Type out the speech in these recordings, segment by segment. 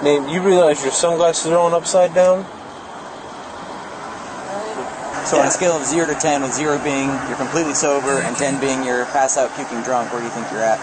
Name, you realize your sunglasses are on upside down? So on a scale of 0 to 10, with 0 being you're completely sober and 10 being you're pass out puking drunk, where do you think you're at?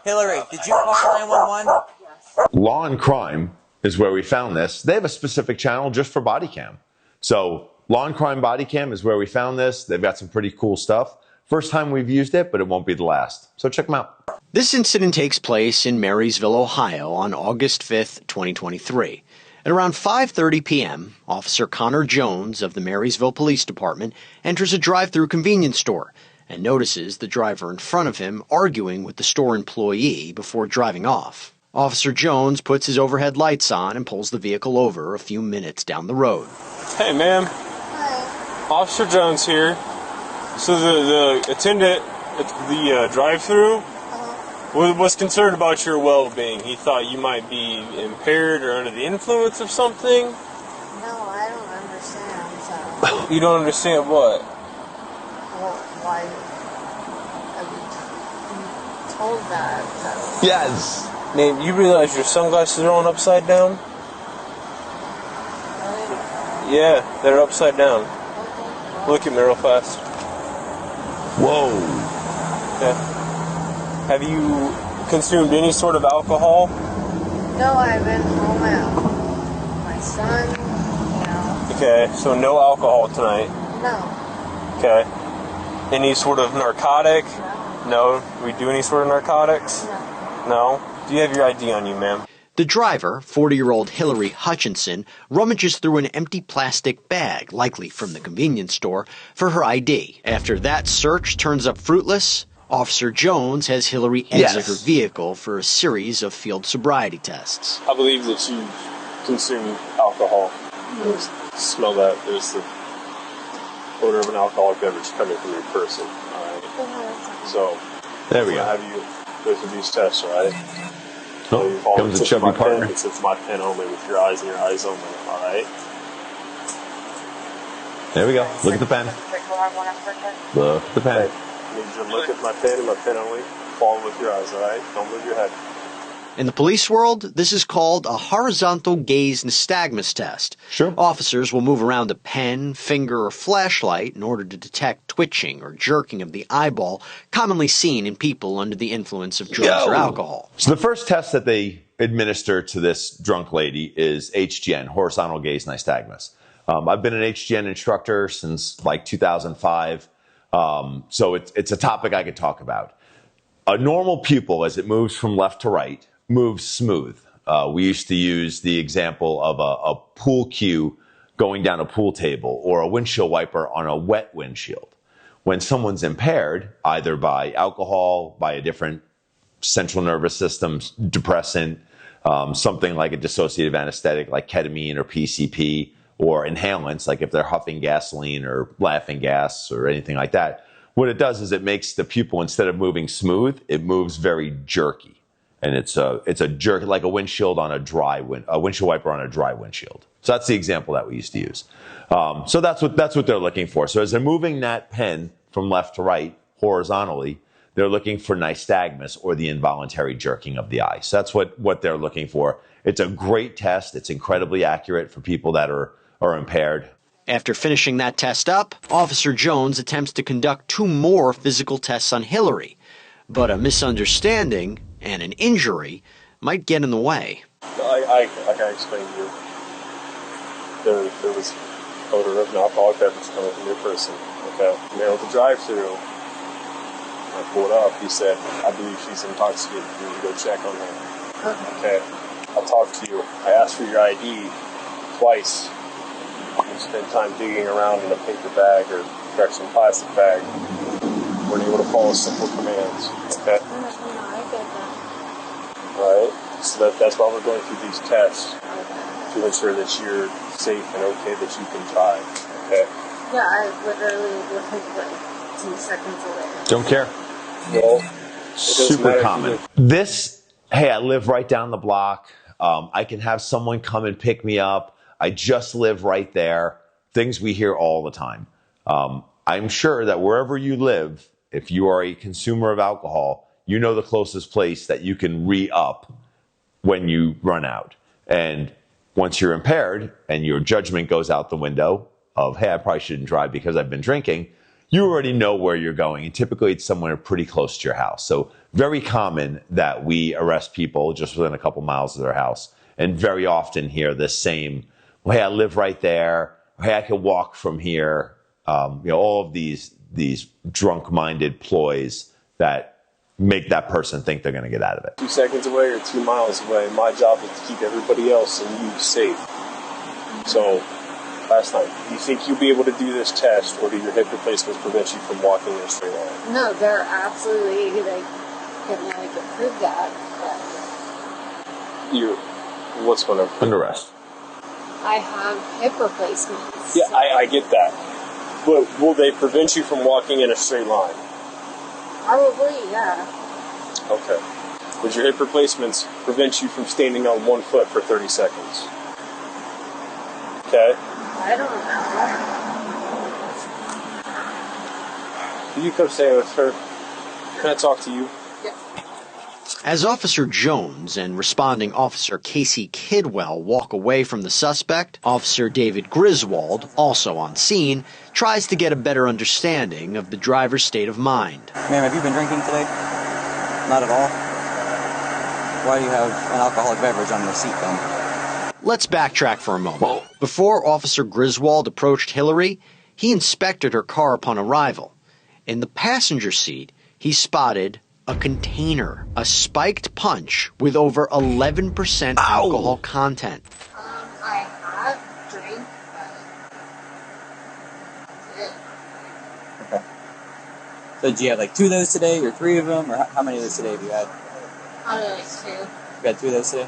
Hillary, did you call 911? Yes. Law and Crime is where we found this. They have a specific channel just for body cam. So Law and Crime body cam is where we found this. They've got some pretty cool stuff. First time we've used it, but it won't be the last. So check them out. This incident takes place in Marysville, Ohio on August 5th, 2023. At around 5:30 p.m., Officer Connor Jones of the Marysville Police Department enters a drive-through convenience store and notices the driver in front of him arguing with the store employee before driving off. Officer Jones puts his overhead lights on and pulls the vehicle over a few minutes down the road. Hey, ma'am. Hi. Officer Jones here. So the attendant at the drive-through was concerned about your well-being. He thought you might be impaired or under the influence of something. No, I don't understand. So. You don't understand what? Well, why? I'm told that. So. Yes. Name, you realize your sunglasses are on upside down? Really? Yeah, they're upside down. Okay. Look at me real fast. Whoa. Okay. Have you consumed any sort of alcohol? No, I've been home at my son, you know. Okay, so no alcohol tonight. No. Okay. Any sort of narcotic? No. No? We do any sort of narcotics? No. No? Do you have your ID on you, ma'am? The driver, 40-year-old Hillary Hutchinson, rummages through an empty plastic bag, likely from the convenience store, for her ID. After that search turns up fruitless, Officer Jones has Hillary exit her vehicle for a series of field sobriety tests. I believe that you consume alcohol. Smell that. There's the odor of an alcoholic beverage coming from your person. All right. So, there we go. Have you go through these tests, all right? Oh, comes a chubby partner. It's my pen only, with your eyes and your eyes only, all right? There we go. Look at the pen. Look at the pen. I need you to look at my pen and my pen only. Follow with your eyes, all right? Don't move your head. In the police world, this is called a horizontal gaze nystagmus test. Sure. Officers will move around a pen, finger, or flashlight in order to detect twitching or jerking of the eyeball, commonly seen in people under the influence of drugs or alcohol. So the first test that they administer to this drunk lady is HGN, horizontal gaze nystagmus. I've been an HGN instructor since like 2005. So it's a topic I could talk about. A normal pupil, as it moves from left to right, moves smooth. We used to use the example of a pool cue going down a pool table or a windshield wiper on a wet windshield. When someone's impaired, either by alcohol, by a different central nervous system depressant, something like a dissociative anesthetic like ketamine or PCP, or inhalants, like if they're huffing gasoline or laughing gas or anything like that, what it does is it makes the pupil, instead of moving smooth, it moves very jerky. And it's a jerk, like a windshield on a windshield wiper on a dry windshield. So that's the example that we used to use. So that's what they're looking for. So as they're moving that pen from left to right horizontally, they're looking for nystagmus, or the involuntary jerking of the eye. So that's what they're looking for. It's a great test. It's incredibly accurate for people that are impaired. After finishing that test up, Officer Jones attempts to conduct 2 more physical tests on Hillary, but a misunderstanding and an injury might get in the way. Like I explained to you, there was odor of an alcoholic beverage coming from your person. Okay, there at the drive-thru, I pulled up. He said, "I believe she's intoxicated. You need to go check on her." Okay, I'll talk to you. I asked for your ID twice. You spent time digging around in a paper bag or some plastic bag. Weren't able to follow simple commands. Okay. I get that. All right. So that's why we're going through these tests, to ensure that you're safe and okay, that you can drive. Okay. Yeah, I literally like 2 seconds away. Don't care. Well, super common. Hey, I live right down the block. I can have someone come and pick me up. I just live right there. Things we hear all the time. I'm sure that wherever you live, if you are a consumer of alcohol, you know the closest place that you can re-up when you run out. And once you're impaired and your judgment goes out the window of, hey, I probably shouldn't drive because I've been drinking, you already know where you're going. And typically it's somewhere pretty close to your house. So very common that we arrest people just within a couple miles of their house. And very often hear this same, well, hey, I live right there. Hey, I can walk from here. All of these drunk-minded ploys that make that person think they're going to get out of it. 2 seconds away or 2 miles away. My job is to keep everybody else and you safe. So, last night, do you think you'll be able to do this test, or do your hip replacements prevent you from walking in a straight line? No, they're absolutely, can prove that. What's going to... Under arrest. I have hip replacements. Yeah, I get that. But will they prevent you from walking in a straight line? Probably, yeah. Okay. Would your hip replacements prevent you from standing on 1 foot for 30 seconds? Okay. I don't know. Will you come stay with her? Can I talk to you? Yeah. As Officer Jones and responding Officer Casey Kidwell walk away from the suspect, Officer David Griswold, also on scene, tries to get a better understanding of the driver's state of mind. Ma'am, have you been drinking today? Not at all? Why do you have an alcoholic beverage on your seat then? Let's backtrack for a moment. Before Officer Griswold approached Hillary, he inspected her car upon arrival. In the passenger seat, he spotted a container, a spiked punch with over 11% alcohol content. I have drank, but Okay. So did you have like 2 of those today, or 3 of them, or how many of those today have you had? I don't know, 2. You had 2 of those today?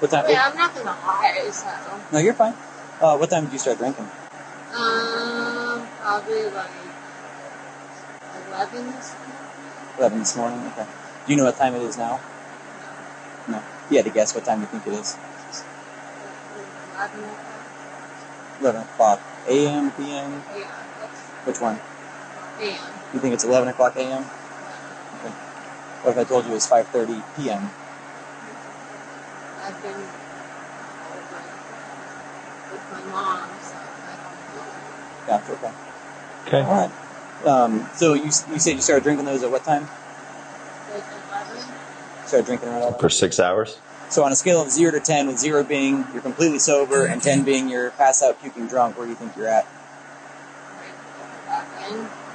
What time? Yeah, I'm not gonna lie, so. No, you're fine. What time did you start drinking? Probably like 11 this morning. 11 this morning? Okay. Do you know what time it is now? No. If you had to guess, what time do you think it is? 11 o'clock. 11 o'clock a.m., p.m.? Yeah, Which one? a.m. You think it's 11 o'clock a.m.? Okay. What if I told you it was 5:30 p.m.? I've been over with my mom, so I don't know. Gotcha, okay. Okay. All right. So you said you started drinking those at what time? Like 11? Started drinking around 11? For 6 hours? So on a scale of 0 to 10, with 0 being you're completely sober and 10 being you're passed out puking drunk, where do you think you're at?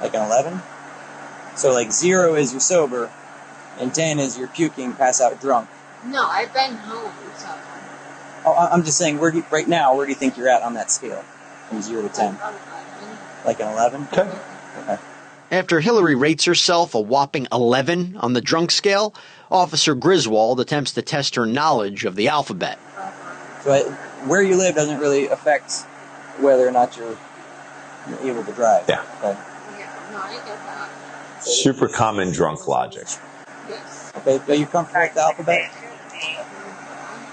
Like an 11? So like 0 is you're sober and 10 is you're puking, pass out drunk. No, I've been home, so. Oh, I'm just saying, right now, where do you think you're at on that scale? From 0 to 10? Like an 11? Okay. Okay. After Hillary rates herself a whopping 11 on the drunk scale, Officer Griswold attempts to test her knowledge of the alphabet. So where you live doesn't really affect whether or not you're able to drive. Yeah. Okay. Yeah, no, I get that. Super common drunk logic. Yes. Okay, are you comfortable with the alphabet?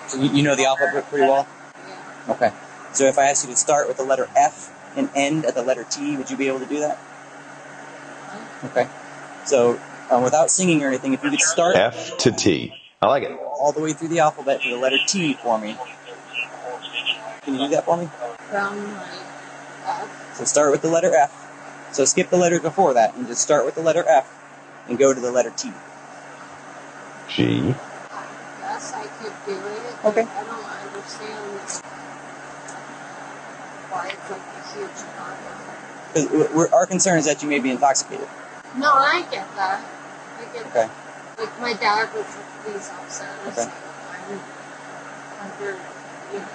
So you know the alphabet pretty well? Yeah. Okay. So if I asked you to start with the letter F and end at the letter T, would you be able to do that? Okay. So without singing or anything, if you could start F to T. I like it. all the way through the alphabet to the letter T for me. Can you do that for me? From like F. So start with the letter F. So skip the letters before that and just start with the letter F and go to the letter T. G. I guess I could do it. But Okay. I don't understand why it's like a huge problem. Because our concern is that you may be intoxicated. No, I get that. I get Okay. that. Like my dad was a police officer, Okay. so I'm under, you know.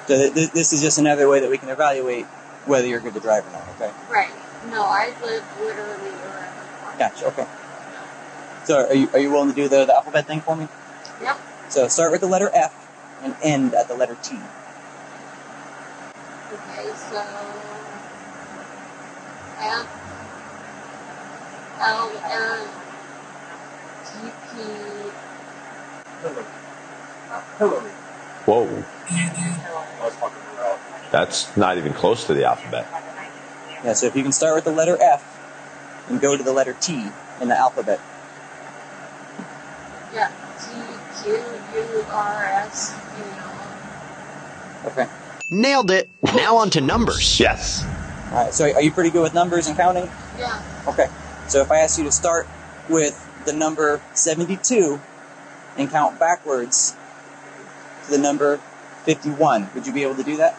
So this is just another way that we can evaluate whether you're good to drive or not, okay? Right. No, I live literally around. Gotcha, okay. So are you willing to do the alphabet thing for me? Yep. So start with the letter F and end at the letter T. Okay, so F L N T P. Whoa. That's not even close to the alphabet. Yeah, so if you can start with the letter F and go to the letter T in the alphabet. Yeah, T Q Q-U-R-S. Okay. Nailed it. Now on to numbers. Yes. All right. So are you pretty good with numbers and counting? Yeah. Okay. So if I ask you to start with the number 72 and count backwards to the number 51, would you be able to do that?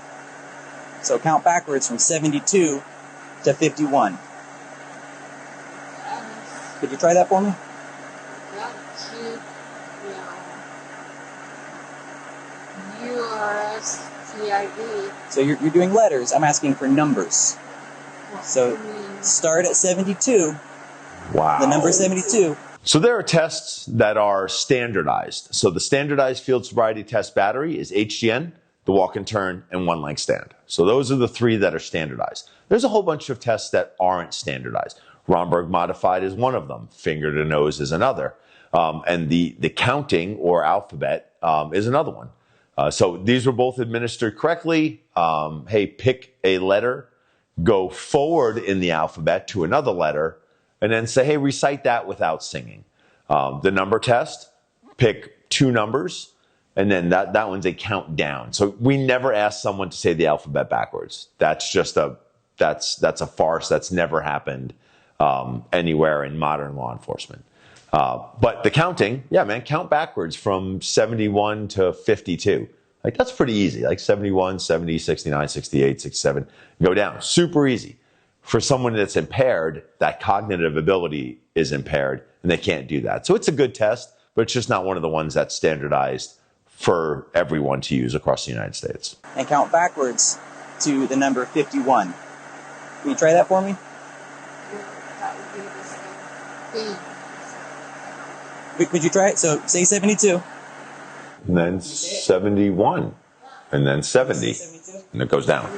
So count backwards from 72 to 51. Could you try that for me? U-R-S-T-I-V. So you're doing letters. I'm asking for numbers. So start at 72, Wow. the number 72. So there are tests that are standardized. So the standardized field sobriety test battery is HGN, the walk and turn, and one leg stand. So those are the three that are standardized. There's a whole bunch of tests that aren't standardized. Romberg modified is one of them. Finger to nose is another. And the counting or alphabet is another one. So these were both administered correctly. Hey, pick a letter, go forward in the alphabet to another letter, and then say, hey, recite that without singing. The number test, pick two numbers, and then that one's a countdown. So we never ask someone to say the alphabet backwards. That's just that's a farce. That's never happened anywhere in modern law enforcement. But the counting, yeah, man, count backwards from 71 to 52. Like, that's pretty easy. Like 71, 70, 69, 68, 67, go down. Super easy. For someone that's impaired, that cognitive ability is impaired, and they can't do that. So it's a good test, but it's just not one of the ones that's standardized for everyone to use across the United States. And count backwards to the number 51. Can you try that for me? That would be the same thing. Could you try it? So say 72. And then 71, and then 70, 72. and it goes down.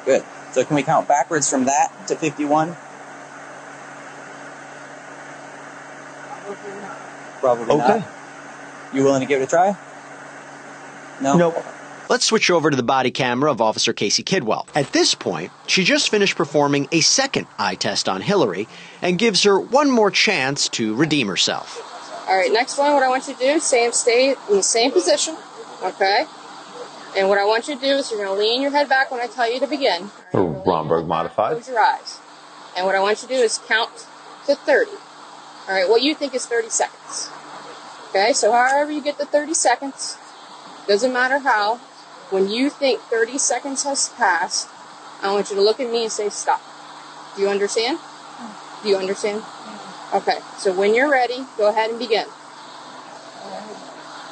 Good. So can we count backwards from that to 51? Probably Okay. not. You willing to give it a try? No? Nope. Let's switch over to the body camera of Officer Casey Kidwell. At this point, she just finished performing a second eye test on Hillary and gives her one more chance to redeem herself. All right, next one, what I want you to do, stay in the same position, okay? And what I want you to do is you're going to lean your head back when I tell you to begin. Or Romberg modified. Close your eyes. And what I want you to do is count to 30. All right, what you think is 30 seconds. Okay, so however you get to 30 seconds, doesn't matter how, when you think 30 seconds has passed, I want you to look at me and say stop. Do you understand? Do you understand? Okay, so when you're ready, go ahead and begin.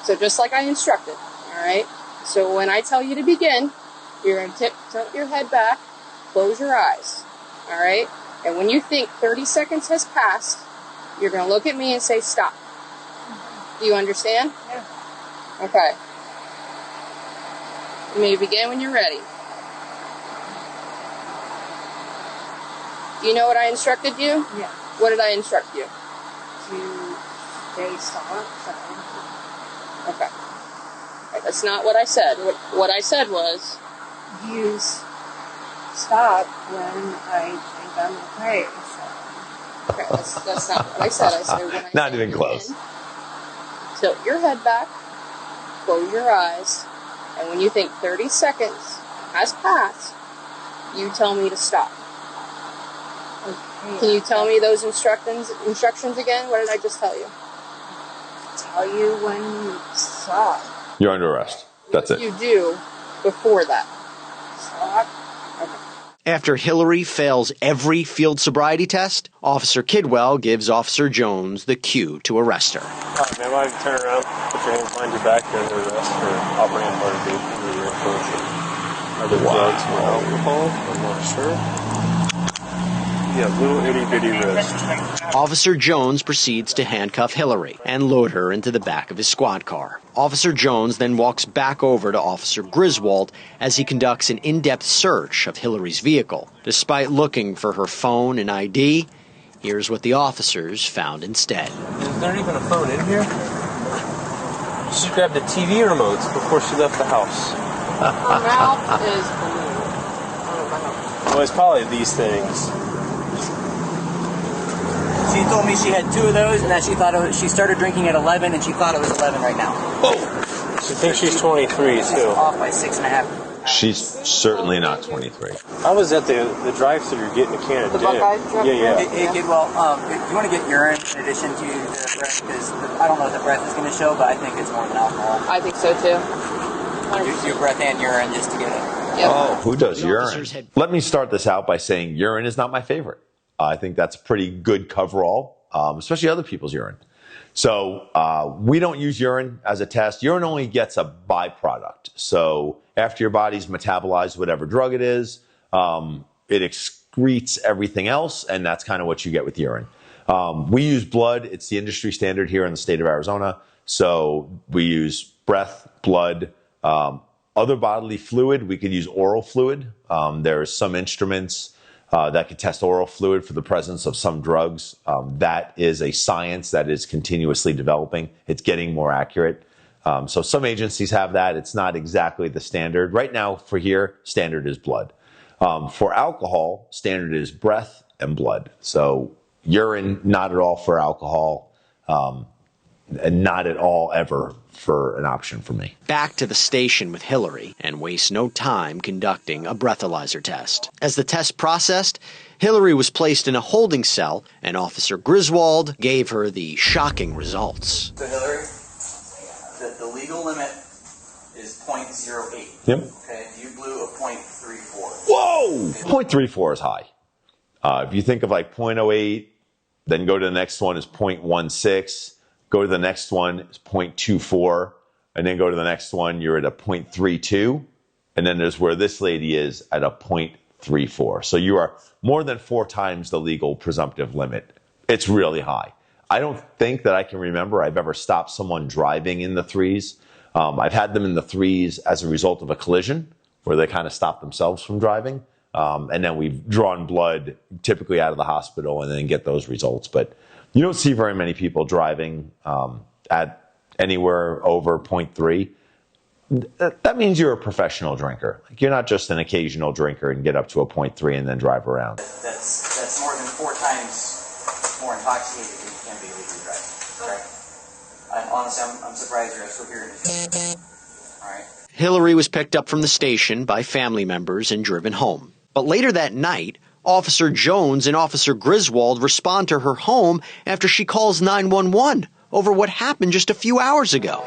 So just like I instructed, all right? So when I tell you to begin, you're going to tilt your head back, close your eyes, all right? And when you think 30 seconds has passed, you're going to look at me and say stop. Do you understand? Yeah. Okay. You may begin when you're ready. Do you know what I instructed you? Yeah. What did I instruct you? To stay silent. Okay. Right, that's not what I said. What I said was, Use stop when I think I'm okay. So. okay, that's not what I said. I said when I Not say even close. begin, tilt your head back, close your eyes, and when you think 30 seconds has passed, you tell me to stop. Okay. Can you tell me those instructions again? What did I just tell you? Tell you when you stop. You're under arrest. That's What it. you do before that. Stop. After Hillary fails every field sobriety test, Officer Kidwell gives Officer Jones the cue to arrest her. All right, man, why don't you turn around, put your hands behind your back, you're under arrest for operating embarkation under the influence of other drugs or alcohol. I'm not sure. Yeah, little itty bitty wrist. Officer Jones proceeds to handcuff Hillary and load her into the back of his squad car. Officer Jones then walks back over to Officer Griswold as he conducts an in-depth search of Hillary's vehicle. Despite looking for her phone and ID, here's what the officers found instead. Is there even a phone in here? She grabbed the TV remotes before she left the house. Her mouth is blue. Well, it's probably these things. She told me she had 2 of those and that she started drinking at 11 and she thought it was 11 right now. She thinks she's 23 She's too. off by 6.5. She's certainly not 23. I was at the drive-thru getting a can of The dip. Buckeye drive-thru? Yeah. Hey, kid, well, if you want to get urine in addition to the breath, because I don't know what the breath is going to show, but I think it's more than alcohol. I think so too. Your breath and urine just to get it. Yep. Oh, who does The urine? officers had- Let me start this out by saying urine is not my favorite. I think that's a pretty good coverall, especially other people's urine. So we don't use urine as a test. Urine only gets a byproduct. So after your body's metabolized whatever drug it is, it excretes everything else, and that's kind of what you get with urine. We use blood. It's the industry standard here in the state of Arizona. So we use breath, blood, other bodily fluid. We could use oral fluid. There's some instruments that could test oral fluid for the presence of some drugs. That is a science that is continuously developing. It's getting more accurate. So some agencies have that. It's not exactly the standard. Right now for here, standard is blood. For alcohol, standard is breath and blood. So urine, not at all for alcohol, and not at all ever for an option for me. Back to the station with Hillary and waste no time conducting a breathalyzer test. As the test processed, Hillary was placed in a holding cell and Officer Griswold gave her the shocking results. So, Hillary, the legal limit is 0.08. Yep. Okay, you blew a 0.34. Whoa! 0.34 is high. If you think of like 0.08, then go to the next one is 0.16. Go to the next one, it's 0.24, and then go to the next one, you're at a 0.32, and then there's where this lady is at a 0.34. So you are more than 4 times the legal presumptive limit. It's really high. I don't think that I can remember I've ever stopped someone driving in the 3s. I've had them in the 3s as a result of a collision where they kind of stop themselves from driving. And then we've drawn blood typically out of the hospital and then get those results. But you don't see very many people driving at anywhere over 0.3. That means you're a professional drinker. Like you're not just an occasional drinker and get up to a 0.3 and then drive around. That's more than 4 times more intoxicated than you can be legally driving. Right? And honestly, I'm surprised you're still here. All right. Hillary was picked up from the station by family members and driven home. But later that night, Officer Jones and Officer Griswold respond to her home after she calls 911 over what happened just a few hours ago.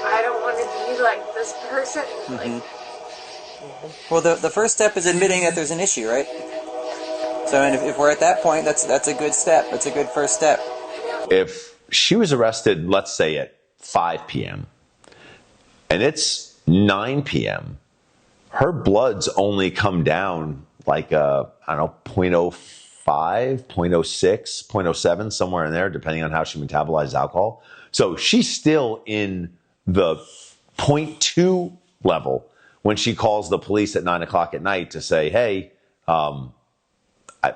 I don't want to be like this person. Like, Well, the first step is admitting that there's an issue, right? So, and if we're at that point, that's a good step. That's a good first step. If she was arrested, let's say at 5 p.m., and it's 9 p.m., her blood's only come down like I don't know, 0.05, 0.06, 0.07, somewhere in there, depending on how she metabolizes alcohol. So she's still in the 0.2 level when she calls the police at 9 o'clock at night to say, hey,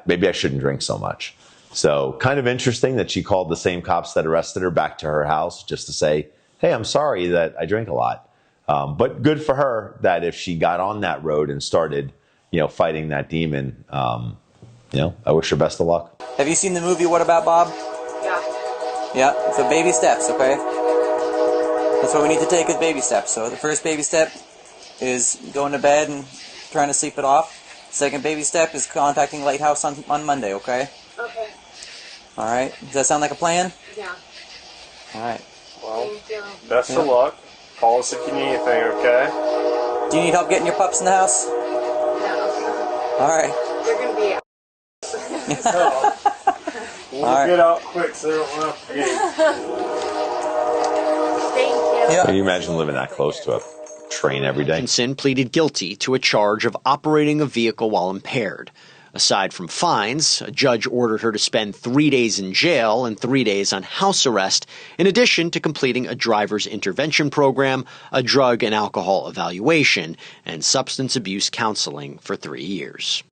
maybe I shouldn't drink so much. So kind of interesting that she called the same cops that arrested her back to her house just to say, hey, I'm sorry that I drink a lot. But good for her that if she got on that road and started fighting that demon, I wish her best of luck. Have you seen the movie What About Bob? yeah. Yeah, so baby steps, okay? That's what we need to take as baby steps. So the first baby step is going to bed and trying to sleep it off. Second baby step is contacting Lighthouse on Monday, okay? Okay. All right. Does that sound like a plan? Yeah. All right. Well, Thank you. best of luck. Call us if you need anything, okay? Do you need help getting your pups in the house? No. All right. They're gonna be. We'll All right. get out quick so they don't run up the gate. Thank you. Yeah. Can you imagine living that close to a train every day? Atkinson pleaded guilty to a charge of operating a vehicle while impaired. Aside from fines, a judge ordered her to spend 3 days in jail and 3 days on house arrest, in addition to completing a driver's intervention program, a drug and alcohol evaluation, and substance abuse counseling for 3 years.